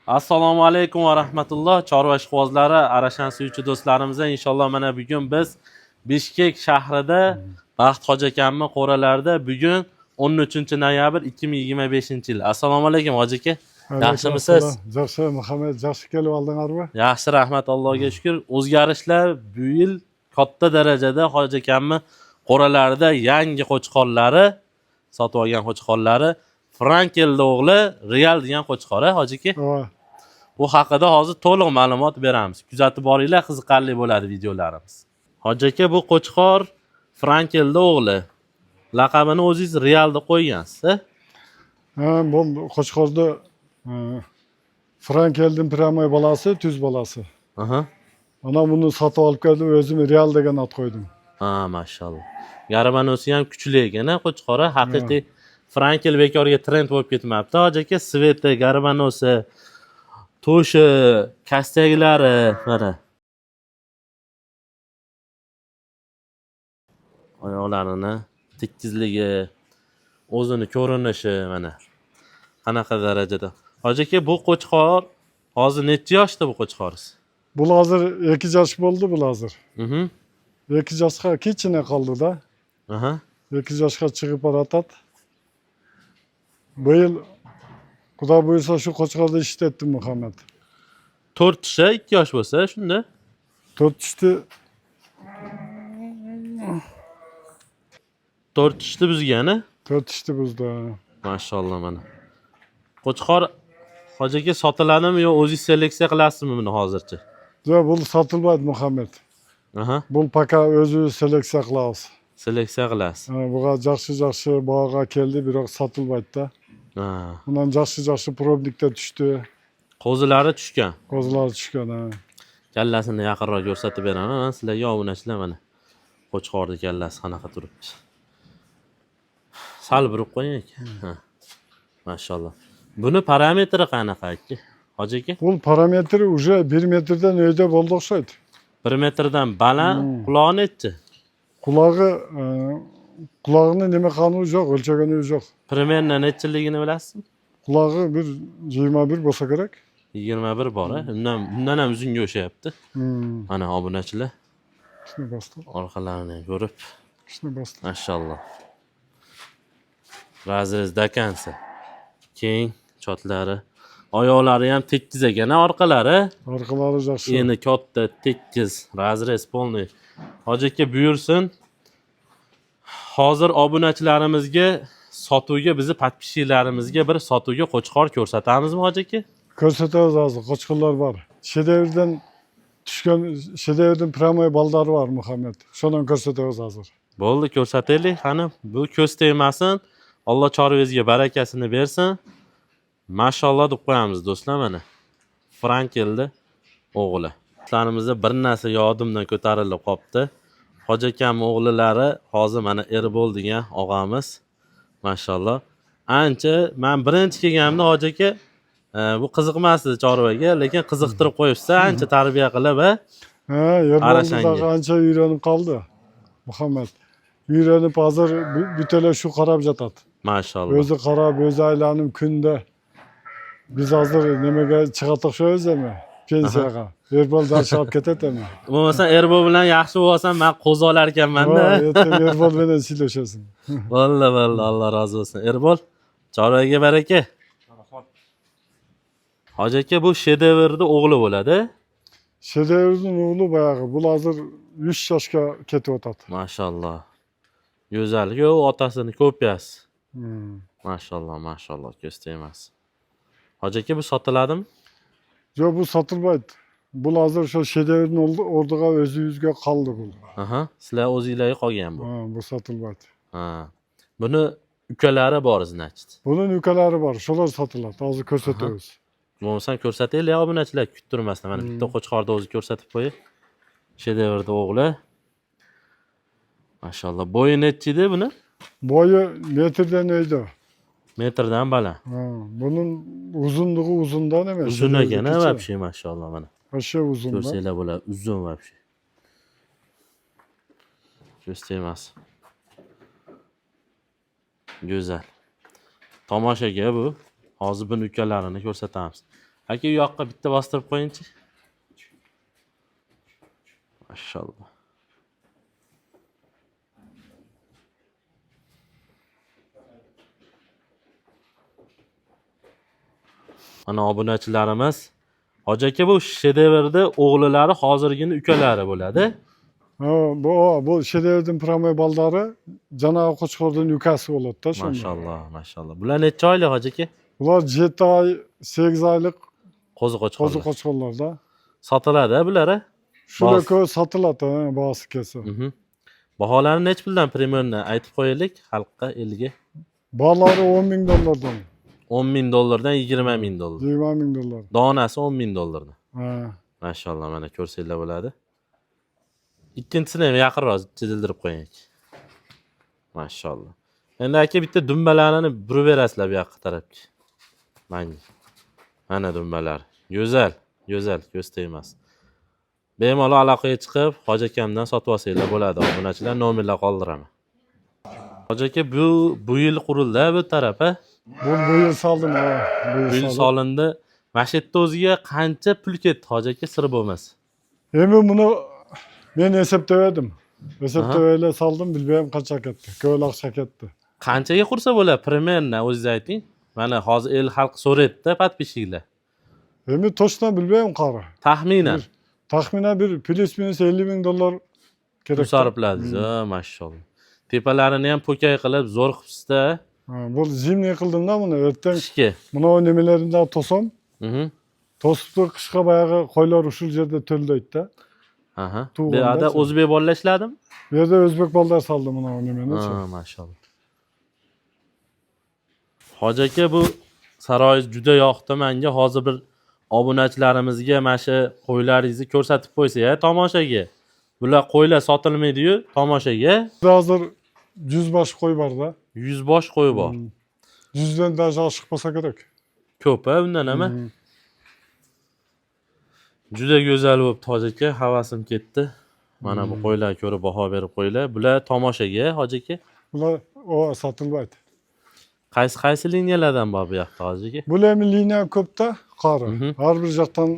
Assalomu alaykum va rahmatulloh. Chorva ishqibozlari, arashan suyuvchi do'stlarimizga inshaalloh mana bugun biz Bishkek shahrida Baxt hoji akamning qo'ralarida bugun 13-noyabr 2025-yil. Assalomu alaykum hoji aka. Yaxshimisiz? Yaxshi, Muhammad, yaxshi kelib oldinglarmi? Yaxshi, rahmat Allohga shukr. O'zgarishlar bu yil katta darajada hoji akamning qo'ralarida yangi qo'chqorlari sotib olgan qo'chqorlari Frankel o'g'li Real degan qo'chqori hoji aka. Bu haqida hozir to'liq ma'lumot beramiz. Kuzatib boringlar, qiziqarli bo'ladi videolarimiz. Hoji aka, bu qo'chqor Frankelda o'g'li. Laqabini o'zingiz Real deb qo'ygansiz. Ha, bu Qo'chqorda Frankelning primoy bolasi, tuz bolasi. Aha. Ana buni sotib olib keldim, o'zim Real degan ot qo'ydim. Ha, mashalloh. Garabanosi ham kuchli ekan, qo'chqori. Haqiqiy Frankel bekorga trend bo'lib ketmabdi. Hoji aka, sveti, garabanosi, to'shi, kastaklari mana. Oyoqlarini tekizligi, o'zini ko'rinishi mana. Qanaqa darajada. Hoji aka, bu qo'chqor hozir necha yoshda bu qo'chqoringiz? Bu hozir 2 yosh bo'ldi bu hozir. 2 yoshga kichkina qoldi-da. Aha. 2 yoshga chiqib boratadi. Bu yil Xudo buyursa shu Qo'chqorda ishlatdim Muhammad. 4 yoshga 2 yosh bo'lsa shunda 4 yoshda 4 yoshda buzgani? 4 yoshda buzdi. Mashalloh mana. Qo'chqor hoji aka sotiladimi yo o'zingiz seleksiya qilasizmi buni hozircha? Yo'q, bu sotilmaydi Muhammad. Aha. Bu paka o'zi seleksiya qilamiz. Seleksiya qilasiz. Buga yaxshi bog'ga keldi, biroq sotilmaydi-da. Ha. Bundan yaxshi probnikda tushdi. Qo'zilari tushgan. Qo'zilari tushgan. Kallasini yaqinroq ko'rsatib beraman. Mana sizlarga obunachilar mana. Qo'chqorning kallasi qanaqa turibdi. Sal burib qo'ying aka. Ha. Mashalloh. Buni parametri qanaqa aka? Hoji aka? Bu parametri уже 1 metrdan o'yda bo'ldi o'xshaydi. 1 metrdan baland, qulog'i nechi? Qulog'ini nima qilgani yo'q, o'lchagani yo'q. Primerna nechiligini bilasizmi? Qulog'i bir 21 bo'lsa kerak. 21 bor, undan ham uzunga o'xshayapti. Mana obunachilar. Shuni bosdi. Orqalarini ko'rib. Shuni bosdi. Mashalloh. Razrez dakansi. Keng chotlari. Oyoqlari ham tekis ekan, orqalari. Orqalari yaxshi. Endi katta, tekis, razrez polniy. Hoji aka buyursin. Hozir obunachilarimizga sotuvga, bizni podpischiklarimizga bir sotuvga qo'chqor ko'rsatamizmi hoji aka? Ko'rsatamiz hozir, qo'chqorlar bor. Shedevrdan tushgan, Shedevrdan primoy baldari bor Muhammad. Shundan ko'rsatamiz hozir. Bo'ldi, ko'rsataylik. Qani, bu ko'z tegmasin. Alloh chorvangizga barakasini bersin. Mashalloh deb qo'yamiz do'stlar mana. Frankelda o'g'li. Sizlarimizda bir narsa yodimdan ko'tarilib qopti. Hoji akamning o'g'lilari hozir mana Erbol degan og'amiz. Mashalloh. Ancha men birinchi kelganimda hoji aka bu qiziqmasdi chorvaga, lekin qiziqtirib qo'yibsiz, ancha tarbiya qilib ha. Erbol ancha uylanib qoldi. Muhammad. Uylanib hozir butalar shu qarab yotadi. Mashalloh. O'zi qarab, o'zi aylanib kunda. Biz hozir nimaga chiqadiq shu o'zimi? Pensiyaga. Erbol dars olib ketadimi? Bo'lmasa Erbol bilan yaxshi bo'lsam, men qo'z olar ekanman-da. Erbol bilan silashasan. Vallo, Alloh rozi bo'lsin. Erbol, chorvaga baraka. Hoji aka, bu Shedevrning o'g'li bo'ladi. Shedevrning o'g'li boyagi, bu hozir 3 yoshga ketib o'tadi. Mashalloh. Go'zal, yo'q otasini kopyasi. Mashalloh, ko'z tegmas. Hoji aka, bu sotiladimi? Yo'q, bu sotilmaydi. Bu hozir shu Shedevrning o'rniga o'zingizga qoldi bu. Aha, sizlar o'zingizlarga qolgan bu. Ha, bu sotilmaydi. Ha. Buni ukalari bor, значит. Buning ukalari bor, shular sotiladi. Hozir ko'rsatamiz. Bo'lmasam ko'rsataylik obunachilar kuttirmasdan. Mana bitta qo'chqorni o'zi ko'rsatib qo'y. Shedevrning o'g'li. Mashalloh. Bo'yi necha edi buni? Bo'yi metrdan o'ydi. Metrdan baland. Ha, buning uzunligi uzundan emas. Uzun ekan, вообще mashalloh mana. O'sha uzun. Ko'rsanglar bo'ladi, uzun вообще. Ko'z tegmas. Go'zal. Tomoshaga bu. Hozir buni ukalarini ko'rsatamiz. Aka u yoqqa bitta bostirib qo'yingchi. Maşallah. Ana obunachilarimiz, Hoji aka bu shedevrda o'g'lilari hozirgina ukalari bo'ladi. Ha, bu Şedevrdin Pramay baldari janobi Qo'chqordan ukasi bo'ladi-da shunda. Maşallah, maşallah. Bular necha oylik Hoji aka? Ular 7 oy, 8 oylik Qo'zi qo'zi qo'chqorlar. qo'chqorlarda. Sotiladi bular. Shular ko'p sotiladi, bosi kelsa. Baholari necha puldan primерно aytib qo'yaylik xalqqa, elga. Balari $10,000 $10,000 $20,000. $20,000. Donasi $10,000. Ha. Maşallah, mana ko'rsanglar bo'ladi. Ikkinchisini ham yaqinroq chizildirib qo'ying. Maşallah. Endi aka bitta dumbalarini burib berasizlar bu yoqqa tarafga. Mana dumbalar. Go'zal, go'zal, ko'z tegmas. Bemalol aloqaga chiqib, Hoji akamdan sotib olsanglar bo'ladi. Obunachilar nomerlar qoldiraman. Hoji aka bu yil qurildi bu taraf, ha? Bu yil soldim, ha. Bu yil solindi. Mana shu yerda o'ziga qancha pul ketdi Hoji aka, sir bo'lmas. Endi buni men hisobladim. Hisoblayla soldim, bilmayman qancha ketdi. Ko'p ақша ketdi. Qanchaga qursa bo'ladi? Примерно o'zingiz ayting. Mana hozir el xalq so'rayapti, подписчиклар. Endi точно bilmayman qara. Taxminan. Taxminan bir plus-minus $50,000 kerak. Sarfladingiz, maşallah. Tepalarini ham po'kay qilib zo'r qilibsiz-da. Bu zimniy qildim-da buni. Ertaga Qishga. buni nimalaridan to'sam, to'sib qishga bayog'i qo'ylar ushul yerda to'ldaydi-da. Aha. Bu yerda o'zbek bolalar ishladimi? Bu yerda o'zbek bolalar soldi buni nimani. Ha, maşallah. Hoji aka, bu saroyingiz juda yoqdi menga. Hozir bir obunachilarimizga mana shu qo'ylaringizni ko'rsatib qo'ysa-ya tomoshaga. Bular qo'ylar sotilmaydi-yu, tomoshaga. Hozir 100 bosh qo'y bor-da. 100 bosh qo'y bor. 100dan даже oshiq bo'lsa kerak. Ko'p-a undan nima? Juda go'zal bo'libdi Hoji aka, havasim ketdi. Mana bu qo'ylarga ko'ra baho berib qo'ylar. Bular tomoshaga, Hoji aka. Bular sotilmaydi. Qaysi liniyalardan bor bu yoqda Hoji aka? Bular liniya ko'p-da, qori. Har bir joqdan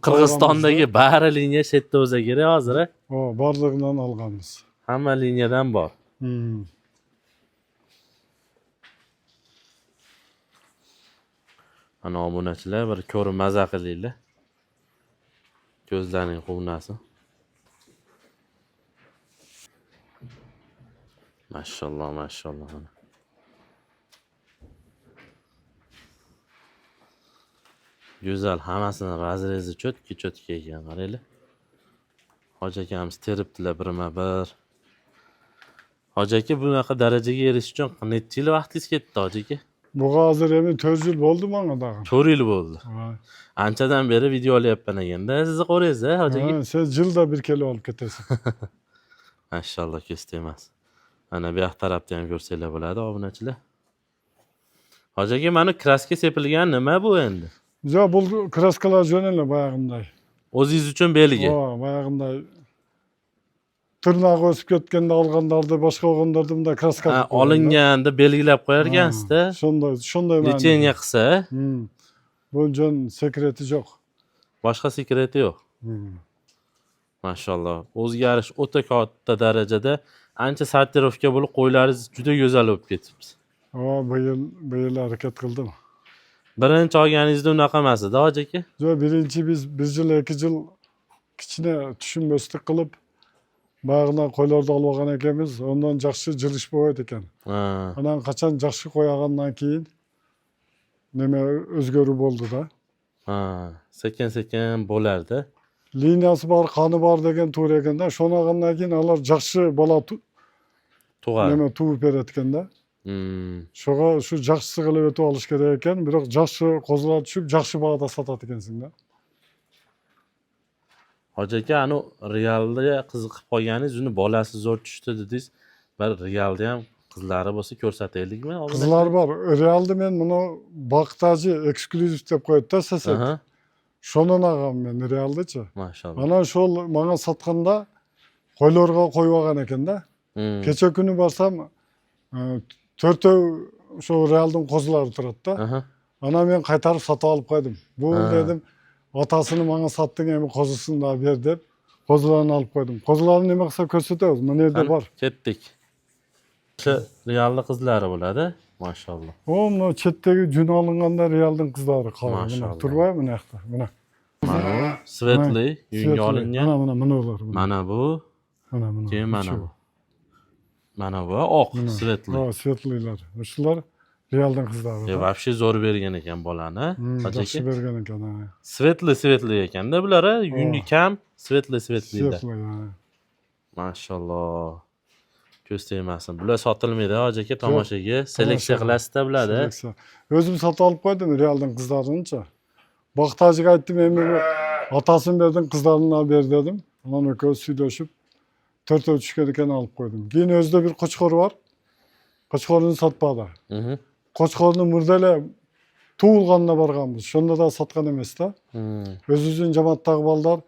Qirg'izistondagi bari liniya shu yerda o'za kerak hozir. Borligidan olganmiz. Hamma liniyadan bor. Ana obunachilar bir ko'rib maza qilinglar. Ko'zlarning quvnasi. Maşallah, maşallah. Güzel, hammasini razrezi cho'tki ekan, qaranglar. Hoji akamiz teribdilar birma-bir. Hoji aka, bunaqa darajaga erishish uchun necha yil vaqtingiz ketdi, Hoji aka? Bu hozir endi 4 yil bo'ldi menga da. 4 yil bo'ldi. Anchadan beri video olyapman ekanda, sizni qo'raysiz, Hoji aka? Sen yilda bir kilo olib ketasan. Maşallah, ko'z tegmas. Ana bu yoq tarafda ham ko'rsanglar bo'ladi, obunachilar. Hoji aka, mana kraska sepilgan nima bu endi? Yo'q, bu kraskalar jo'naylar bayog'inday. O'zingiz uchun belgi. Bayog'inday. Tırnağı o'sib ketganda olganlarda, boshqa olganlarda bunda kraska olinganda belgilab qo'yar ekansiz-da. Shunday ma'noda. Litseniya qilsa, bu jon sekreti yo'q. Boshqa sekreti yo'q. Maşallah. O'zgarish o'ta katta darajada, ancha sortirovka bo'lib, qo'ylaringiz juda go'zal bo'lib ketibdi. Bu yil harakat qildim. Birinchi olganingizda unaqa emas edi, Hoji aka? Yo'q, birinchi biz 1 yil, 2 yil kichkina tushunmaslik qilib bayog'idan qo'ylarni olib olgan ekanmiz. Ondan yaxshi jilish bo'ladi ekan. Anan qachon yaxshi qo'ygandan keyin nima o'zgaruv bo'ldi-da. Sekin-sekin bo'lardi. Liniyasi bor, qoni bor degan to'g'ri ekanda, shuni olgandan keyin ular yaxshi bola tug'adi. Nima tug'ib berayotganda. Shuga shu yaxshisi qilib o'tib olish kerak ekan, biroq yaxshi qo'zg'alib tushib, yaxshi бағda sotadi ekansiz-da. Hoji aka, anu realda qiziqib qolganingiz, uni bolasi zo'r tushdi dedingiz. Bir realda ham qizlari bo'lsa ko'rsataylikmi? Qizlar bor. Realda men buni baqtaji eksklyuziv deb qo'ydi-da, sasak. Shundan olgan men realdachi. Maşallah. Mana shu menga sotganda qo'ylarga qo'yib olgan ekanda. Kecha kuni borsam 4 shu realdan qo'zlari turadi-da. Ana men qaytarib sotib olib qo'ydim. Bu Ha. dedim, otasini menga sotding, endi qo'zisini da ber deb, qo'zilarni olib qo'ydim. Qo'zilarni nima qilsa ko'rsatamiz, mana yerda Qani, bor. ketdik. Shu realni qizlari bo'ladi. Mashalloh. O, mana chetdagi jun olinganda realning qizlari qoldi. Mana Mashalloh. turvoy bu yoqda. Mana. Mana bu svetli, yunga Svetli. olingan. Mana ular. Mana bu, Mana. keyin mana Shu. bu. Mana bu oq, svetli. Ha, svetlilar. Shular realning qizlari. Вообще zo'r bergan ekan bolani. Yaxshi Qachaki? bergan ekan. Svetli ekanda bular, yungi kam, svetli. Svetli. Mashalloh. Ko'z tegmasin. Bular sotilmaydi, hoji aka, tomoshaga seleksiya qilasizda bularni. O'zim sotib olib qo'ydim realning qizlarini-chi. Baxtajiga aytdim, endi bu otasini berdim, qizlarini ber dedim. Mana ko'z suydashib 4 tushgan ekan olib qo'ydim. Keyin o'zida bir qo'chqor bor. Qo'chqorni sotmadi. Qo'chqorni murdalab tug'ilganida borganmiz. Shunda da sotgan emas-da. O'zimizning jamoatdagi bolalar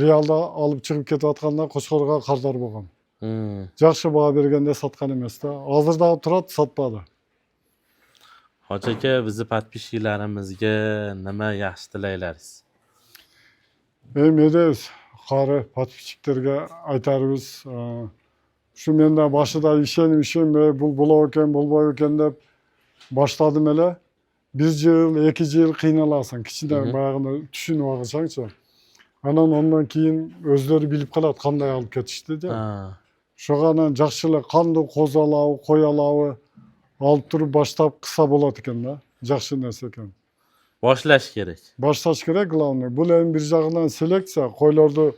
realda olib chiqib ketayotganda qo'chqorga qarzdor bo'lgan. Yaxshi baho berganda sotgan emas-da. Hozirda turadi, sotmadi. Hoji aka, bizni podpishchilarimizga nima yaxshi tilaylaringiz? Mediz qari podpishchilarga aytarmiz. Shu menda boshida ishonmay bo'lib ekan deb boshladim ele. 1 yil, 2 yil qiynalasan. Kichikdan bag'ini tushunib olsangchi. Ondan keyin o'zlari bilib qoladi qanday olib ketishdi-da. Şoğanan жақшылы қанды қозалауы, қоялауы алып тұрып баштап қыса болады екен да. Жақшы нәрсе екен. Boshlash kerak. Башташ керек, главный. Бұл эми bir жағынан селекция, қойларды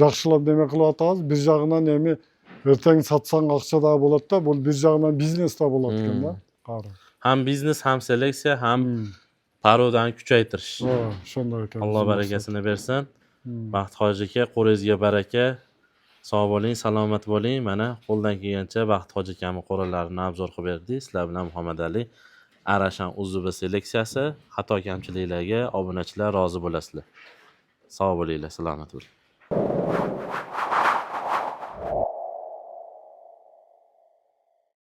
жақшылап неме қылып атабыз, bir жағынан эми ертең сатсаң ақша да болады да, бұл bir жағынан бизнес да болады екен да. Ham biznes, ham seleksiya, ham parodani kuchaytirish. Shunday ekan. Alloh barakasini bersin. Baxt hoji aka, qo'lingizga baraka. Sog' bo'ling, salomat bo'ling. Mana qo'ldan kelgancha Baxt hoji akamning qo'ralarini obzor qilib berdik. Sizlar bilan Muhammad Ali Arashan UZB seleksiyasi. Xato kamchiliklarga obunachilar rozi bo'lasizlar. Sog' bo'linglar, salomat bo'ling.